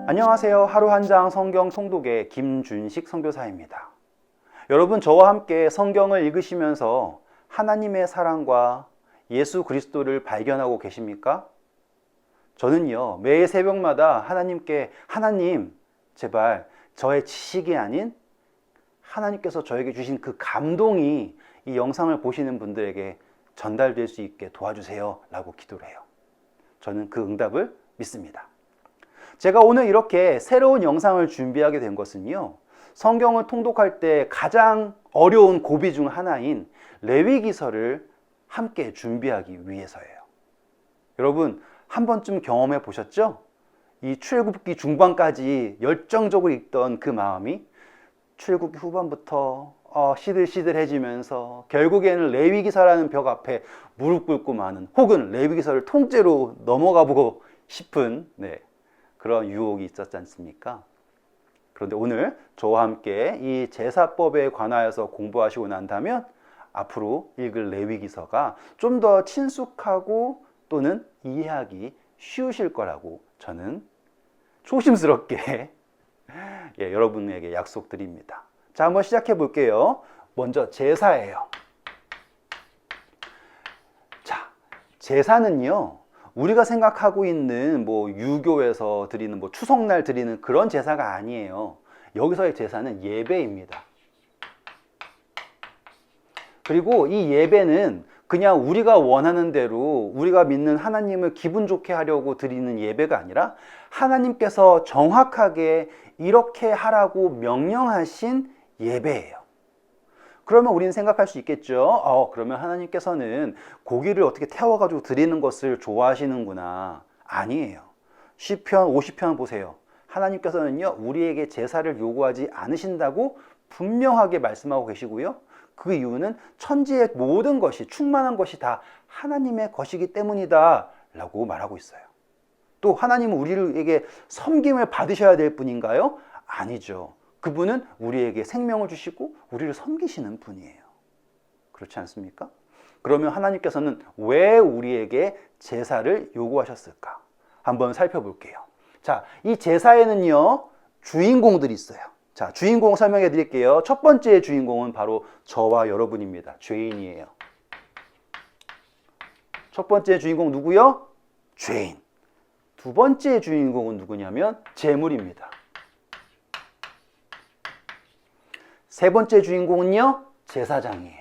안녕하세요. 하루 한 장 성경 통독의 김준식 선교사입니다. 여러분, 저와 함께 성경을 읽으시면서 하나님의 사랑과 예수 그리스도를 발견하고 계십니까? 저는요, 매일 새벽마다 하나님께 하나님, 제발 저의 지식이 아닌 하나님께서 저에게 주신 그 감동이 이 영상을 보시는 분들에게 전달될 수 있게 도와주세요 라고 기도를 해요. 저는 그 응답을 믿습니다. 제가 오늘 이렇게 새로운 영상을 준비하게 된 것은요, 성경을 통독할 때 가장 어려운 고비 중 하나인 레위기서를 함께 준비하기 위해서예요. 여러분, 한 번쯤 경험해 보셨죠? 이 출애굽기 중반까지 열정적으로 읽던 그 마음이 출애굽기 후반부터 시들시들해지면서 결국에는 레위기서라는 벽 앞에 무릎 꿇고 마는, 혹은 레위기서를 통째로 넘어가 보고 싶은 그런 유혹이 있었지 않습니까? 그런데 오늘 저와 함께 이 제사법에 관하여서 공부하시고 난다면 앞으로 읽을 레위기서가 좀 더 친숙하고 또는 이해하기 쉬우실 거라고 저는 조심스럽게 여러분에게 약속드립니다. 자, 한번 시작해 볼게요. 먼저 제사예요. 자, 제사는요, 우리가 생각하고 있는 유교에서 드리는 추석날 드리는 그런 제사가 아니에요. 여기서의 제사는 예배입니다. 그리고 이 예배는 그냥 우리가 원하는 대로 우리가 믿는 하나님을 기분 좋게 하려고 드리는 예배가 아니라 하나님께서 정확하게 이렇게 하라고 명령하신 예배예요. 그러면 우리는 생각할 수 있겠죠. 그러면 하나님께서는 고기를 어떻게 태워가지고 드리는 것을 좋아하시는구나. 아니에요. 시편 50편 보세요. 하나님께서는요, 우리에게 제사를 요구하지 않으신다고 분명하게 말씀하고 계시고요. 그 이유는 천지의 모든 것이, 충만한 것이 다 하나님의 것이기 때문이다 라고 말하고 있어요. 또 하나님은 우리에게 섬김을 받으셔야 될 분인가요? 아니죠. 그분은 우리에게 생명을 주시고 우리를 섬기시는 분이에요. 그렇지 않습니까? 그러면 하나님께서는 왜 우리에게 제사를 요구하셨을까? 한번 살펴볼게요. 자, 이 제사에는요, 주인공들이 있어요. 자, 주인공 설명해 드릴게요. 첫 번째 주인공은 바로 저와 여러분입니다. 죄인이에요. 첫 번째 주인공 누구요? 죄인. 두 번째 주인공은 누구냐면 제물입니다. 세 번째 주인공은요, 제사장이에요.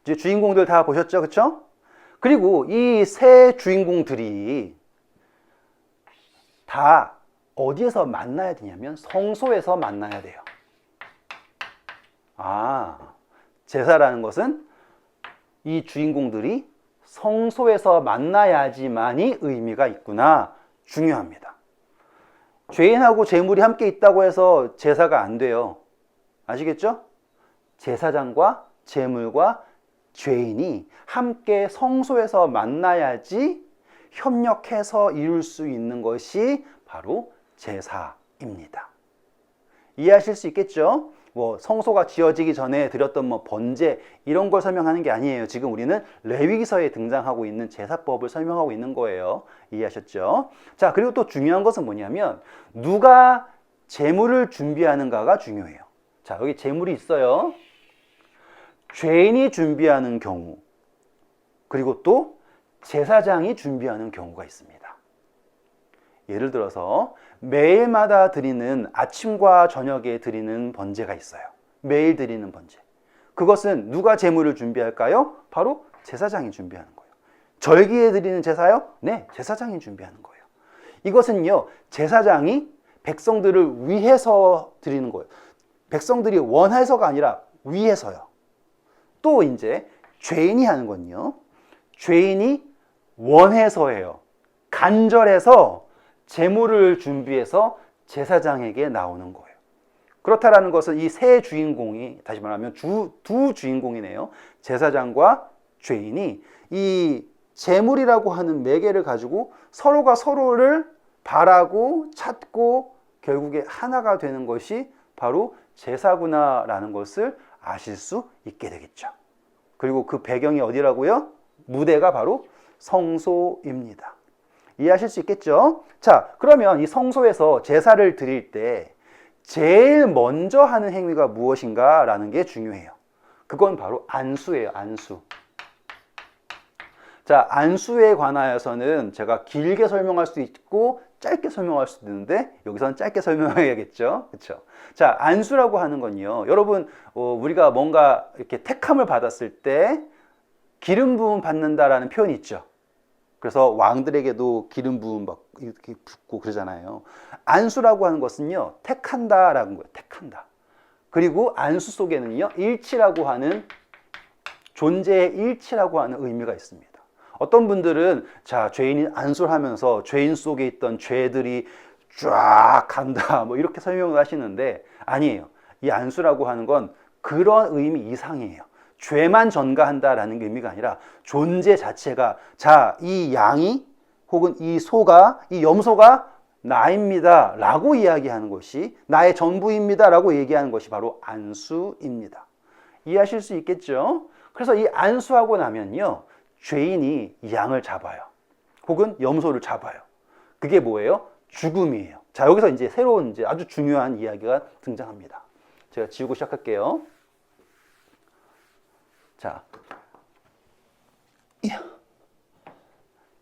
이제 주인공들 다 보셨죠? 그쵸? 그리고 이 세 주인공들이 다 어디에서 만나야 되냐면 성소에서 만나야 돼요. 제사라는 것은 이 주인공들이 성소에서 만나야지만이 의미가 있구나. 중요합니다. 죄인하고 제물이 함께 있다고 해서 제사가 안 돼요. 아시겠죠? 제사장과 제물과 죄인이 함께 성소에서 만나야지 협력해서 이룰 수 있는 것이 바로 제사입니다. 이해하실 수 있겠죠? 성소가 지어지기 전에 드렸던 번제 이런 걸 설명하는 게 아니에요. 지금 우리는 레위기서에 등장하고 있는 제사법을 설명하고 있는 거예요. 이해하셨죠? 자, 그리고 또 중요한 것은 뭐냐면 누가 제물을 준비하는가가 중요해요. 자, 여기 제물이 있어요. 죄인이 준비하는 경우, 그리고 또 제사장이 준비하는 경우가 있습니다. 예를 들어서 매일마다 드리는, 아침과 저녁에 드리는 번제가 있어요. 매일 드리는 번제. 그것은 누가 제물을 준비할까요? 바로 제사장이 준비하는 거예요. 절기에 드리는 제사요? 네, 제사장이 준비하는 거예요. 이것은요, 제사장이 백성들을 위해서 드리는 거예요. 백성들이 원해서가 아니라 위해서요. 또 이제 죄인이 하는 건요, 죄인이 원해서예요. 간절해서 제물을 준비해서 제사장에게 나오는 거예요. 그렇다라는 것은 이 세 주인공이, 다시 말하면 두 주인공이네요. 제사장과 죄인이 이 제물이라고 하는 매개를 가지고 서로가 서로를 바라고 찾고 결국에 하나가 되는 것이 바로 제사구나라는 것을 아실 수 있게 되겠죠. 그리고 그 배경이 어디라고요? 무대가 바로 성소입니다. 이해하실 수 있겠죠? 자, 그러면 이 성소에서 제사를 드릴 때 제일 먼저 하는 행위가 무엇인가 라는 게 중요해요. 그건 바로 안수예요. 안수. 자, 안수에 관하여서는 제가 길게 설명할 수 있고 짧게 설명할 수도 있는데 여기서는 짧게 설명해야겠죠. 그렇죠? 자, 안수라고 하는 건요. 여러분, 우리가 뭔가 이렇게 택함을 받았을 때 기름 부음 받는다라는 표현이 있죠. 그래서 왕들에게도 기름 부음 막 이렇게 붓고 그러잖아요. 안수라고 하는 것은요, 택한다라는 거예요. 택한다. 그리고 안수 속에는요, 일치라고 하는 존재의 일치라고 하는 의미가 있습니다. 어떤 분들은 자, 죄인이 안수를 하면서 죄인 속에 있던 죄들이 쫙 간다 뭐 이렇게 설명을 하시는데 아니에요. 이 안수라고 하는 건 그런 의미 이상이에요. 죄만 전가한다라는 의미가 아니라 존재 자체가 자, 이 양이 혹은 이 소가 이 염소가 나입니다 라고 이야기하는 것이 나의 전부입니다 라고 얘기하는 것이 바로 안수입니다. 이해하실 수 있겠죠? 그래서 이 안수하고 나면요, 죄인이 양을 잡아요. 혹은 염소를 잡아요. 그게 뭐예요? 죽음이에요. 자, 여기서 이제 새로운 이제 아주 중요한 이야기가 등장합니다. 제가 지우고 시작할게요. 자,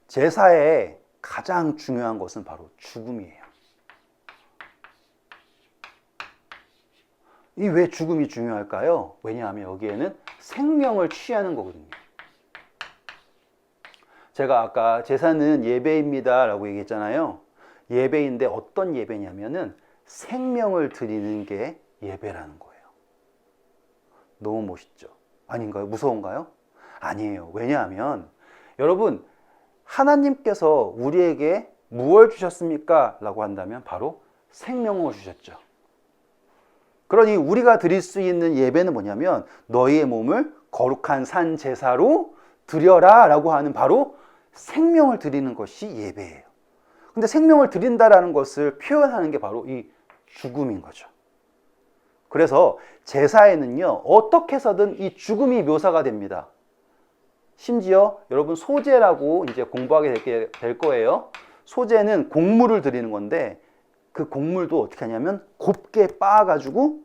제사의 가장 중요한 것은 바로 죽음이에요. 이 왜 죽음이 중요할까요? 왜냐하면 여기에는 생명을 취하는 거거든요. 제가 아까 제사는 예배입니다 라고 얘기했잖아요. 예배인데 어떤 예배냐면은 생명을 드리는 게 예배라는 거예요. 너무 멋있죠? 아닌가요? 무서운가요? 아니에요. 왜냐하면 여러분, 하나님께서 우리에게 무엇을 주셨습니까? 라고 한다면 바로 생명을 주셨죠. 그러니 우리가 드릴 수 있는 예배는 뭐냐면 너희의 몸을 거룩한 산 제사로 드려라 라고 하는 바로 생명을 드리는 것이 예배예요. 근데 생명을 드린다라는 것을 표현하는 게 바로 이 죽음인 거죠. 그래서 제사에는요, 어떻게 해서든 이 죽음이 묘사가 됩니다. 심지어 여러분 소제라고 이제 공부하게 될 거예요. 소제는 곡물을 드리는 건데 그 곡물도 어떻게 하냐면 곱게 빻아가지고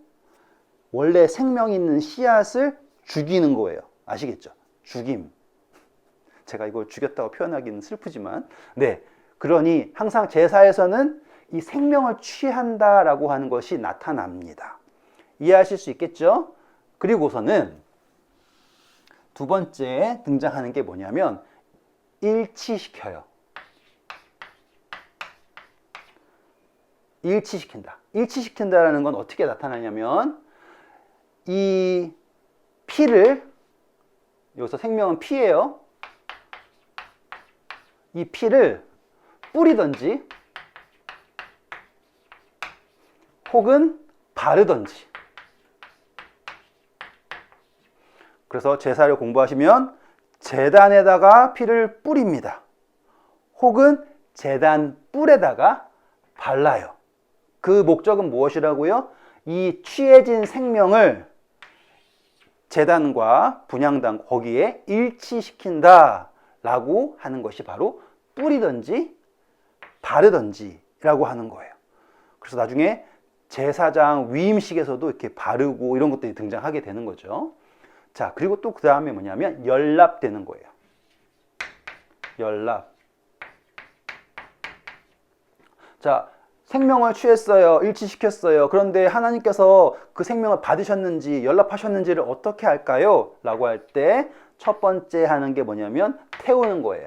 원래 생명 있는 씨앗을 죽이는 거예요. 아시겠죠? 죽임. 제가 이걸 죽였다고 표현하기는 슬프지만, 네. 그러니 항상 제사에서는 이 생명을 취한다라고 하는 것이 나타납니다. 이해하실 수 있겠죠? 그리고서는 두 번째 등장하는 게 뭐냐면 일치시켜요. 일치시킨다. 일치시킨다라는 건 어떻게 나타나냐면 이 피를, 여기서 생명은 피예요. 이 피를 뿌리든지 혹은 바르든지. 그래서 제사를 공부하시면 제단에다가 피를 뿌립니다. 혹은 제단 뿔에다가 발라요. 그 목적은 무엇이라고요? 이 취해진 생명을 제단과 분향단 거기에 일치시킨다 라고 하는 것이 바로 뿌리든지 바르든지 라고 하는 거예요. 그래서 나중에 제사장 위임식에서도 이렇게 바르고 이런 것들이 등장하게 되는 거죠. 자, 그리고 또 그 다음에 뭐냐면 연납되는 거예요. 연납. 자, 생명을 취했어요. 일치시켰어요. 그런데 하나님께서 그 생명을 받으셨는지 연납하셨는지를 어떻게 할까요? 라고 할 때 첫 번째 하는 게 뭐냐면 태우는 거예요.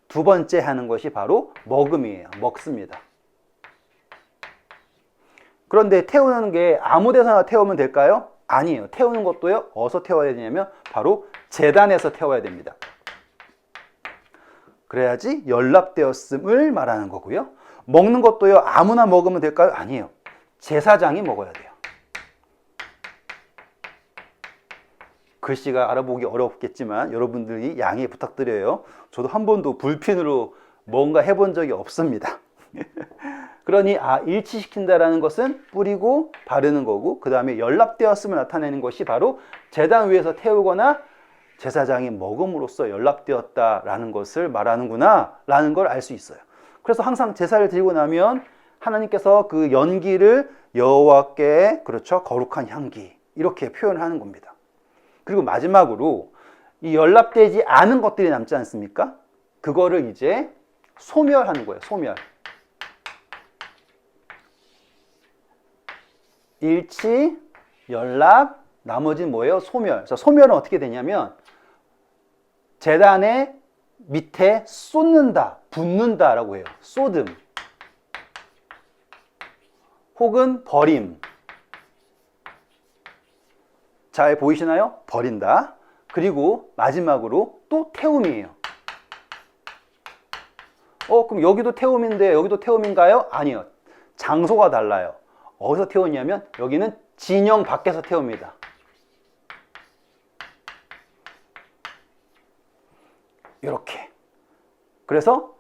두 번째 하는 것이 바로 먹음이에요. 먹습니다. 그런데 태우는 게 아무 데서나 태우면 될까요? 아니에요. 태우는 것도요. 어디서 태워야 되냐면 바로 제단에서 태워야 됩니다. 그래야지 연납되었음을 말하는 거고요. 먹는 것도요. 아무나 먹으면 될까요? 아니에요. 제사장이 먹어야 돼요. 글씨가 알아보기 어렵겠지만 여러분들이 양해 부탁드려요. 저도 한 번도 불핀으로 뭔가 해본 적이 없습니다. 그러니 일치시킨다라는 것은 뿌리고 바르는 거고, 그 다음에 연납되었음을 나타내는 것이 바로 제단 위에서 태우거나 제사장이 먹음으로써 연락되었다라는 것을 말하는구나 라는 걸 알 수 있어요. 그래서 항상 제사를 드리고 나면 하나님께서 그 연기를 여호와께 그렇죠, 거룩한 향기 이렇게 표현하는 겁니다. 그리고 마지막으로 이 연락되지 않은 것들이 남지 않습니까? 그거를 이제 소멸하는 거예요. 소멸. 일치, 연락, 나머지는 뭐예요? 소멸. 그래서 소멸은 어떻게 되냐면 제단의 밑에 쏟는다, 붓는다라고 해요. 쏟음. 혹은 버림. 잘 보이시나요? 버린다. 그리고 마지막으로 또 태움이에요. 그럼 여기도 태움인데 여기도 태움인가요? 아니요. 장소가 달라요. 어디서 태우냐면 여기는 진영 밖에서 태웁니다. 이렇게. 그래서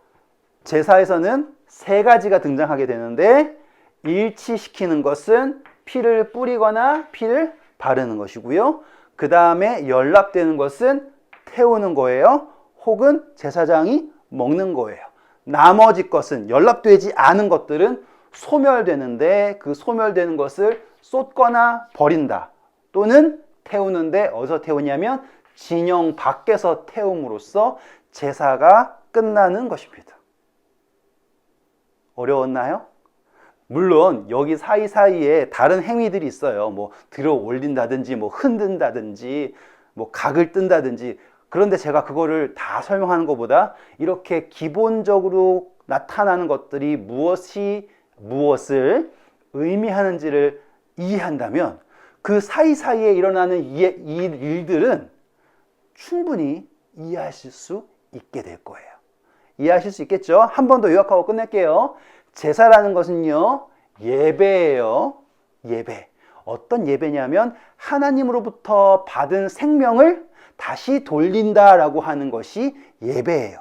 제사에서는 세 가지가 등장하게 되는데 일치시키는 것은 피를 뿌리거나 피를 바르는 것이고요. 그 다음에 연락되는 것은 태우는 거예요. 혹은 제사장이 먹는 거예요. 나머지 것은 연락되지 않은 것들은 소멸되는데 그 소멸되는 것을 쏟거나 버린다. 또는 태우는데 어디서 태우냐면 진영 밖에서 태움으로써 제사가 끝나는 것입니다. 어려웠나요? 물론 여기 사이사이에 다른 행위들이 있어요. 뭐 들어 올린다든지 뭐 흔든다든지 뭐 각을 뜬다든지. 그런데 제가 그거를 다 설명하는 것보다 이렇게 기본적으로 나타나는 것들이 무엇을 의미하는지를 이해한다면 그 사이사이에 일어나는 이 일들은 충분히 이해하실 수 있게 될 거예요. 이해하실 수 있겠죠? 한 번 더 요약하고 끝낼게요. 제사라는 것은요, 예배예요. 예배. 어떤 예배냐면 하나님으로부터 받은 생명을 다시 돌린다라고 하는 것이 예배예요.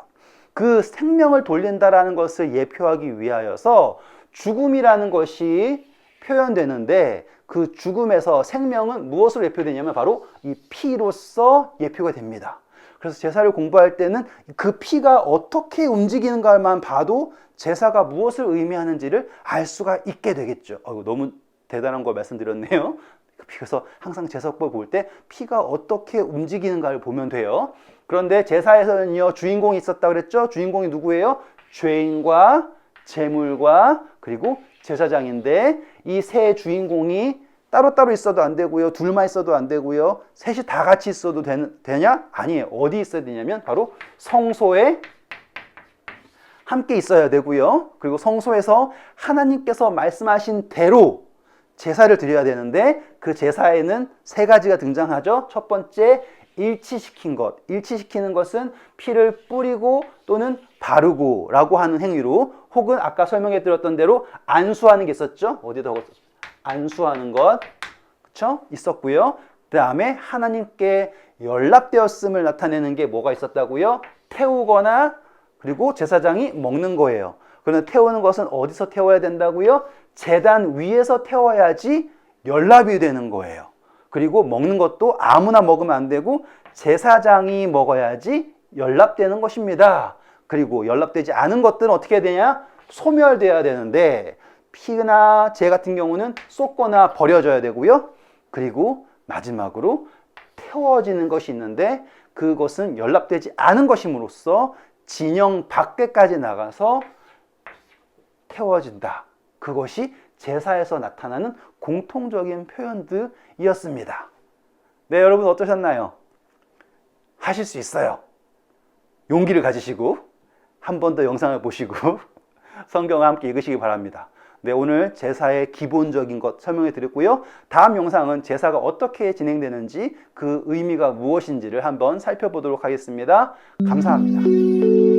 그 생명을 돌린다라는 것을 예표하기 위하여서 죽음이라는 것이 표현되는데 그 죽음에서 생명은 무엇으로 예표되냐면 바로 이 피로서 예표가 됩니다. 그래서 제사를 공부할 때는 그 피가 어떻게 움직이는가만 봐도 제사가 무엇을 의미하는지를 알 수가 있게 되겠죠. 너무 대단한 거 말씀드렸네요. 그래서 항상 제사법 볼 때 피가 어떻게 움직이는가를 보면 돼요. 그런데 제사에서는요, 주인공이 있었다고 그랬죠? 주인공이 누구예요? 죄인과 재물과 그리고 제사장인데 이 세 주인공이 따로따로 있어도 안 되고요. 둘만 있어도 안 되고요. 셋이 다 같이 있어도 되냐? 아니에요. 어디 있어야 되냐면 바로 성소에 함께 있어야 되고요. 그리고 성소에서 하나님께서 말씀하신 대로 제사를 드려야 되는데 그 제사에는 세 가지가 등장하죠. 첫 번째, 일치시킨 것. 일치시키는 것은 피를 뿌리고 또는 바르고 라고 하는 행위로 혹은 아까 설명해 드렸던 대로 안수하는 게 있었죠. 어디다 안수하는 것, 그쵸? 있었고요. 그 다음에 하나님께 연락되었음을 나타내는 게 뭐가 있었다고요? 태우거나 그리고 제사장이 먹는 거예요. 그런데 태우는 것은 어디서 태워야 된다고요? 제단 위에서 태워야지 연락이 되는 거예요. 그리고 먹는 것도 아무나 먹으면 안 되고 제사장이 먹어야지 연락되는 것입니다. 그리고 연락되지 않은 것들은 어떻게 해야 되냐? 소멸돼야 되는데 피나 재 같은 경우는 쏟거나 버려져야 되고요. 그리고 마지막으로 태워지는 것이 있는데 그것은 연락되지 않은 것임으로써 진영 밖에까지 나가서 태워진다. 그것이 제사에서 나타나는 공통적인 표현들이었습니다. 네, 여러분 어떠셨나요? 하실 수 있어요. 용기를 가지시고 한 번 더 영상을 보시고 성경을 함께 읽으시기 바랍니다. 네, 오늘 제사의 기본적인 것 설명해 드렸고요. 다음 영상은 제사가 어떻게 진행되는지 그 의미가 무엇인지를 한번 살펴보도록 하겠습니다. 감사합니다.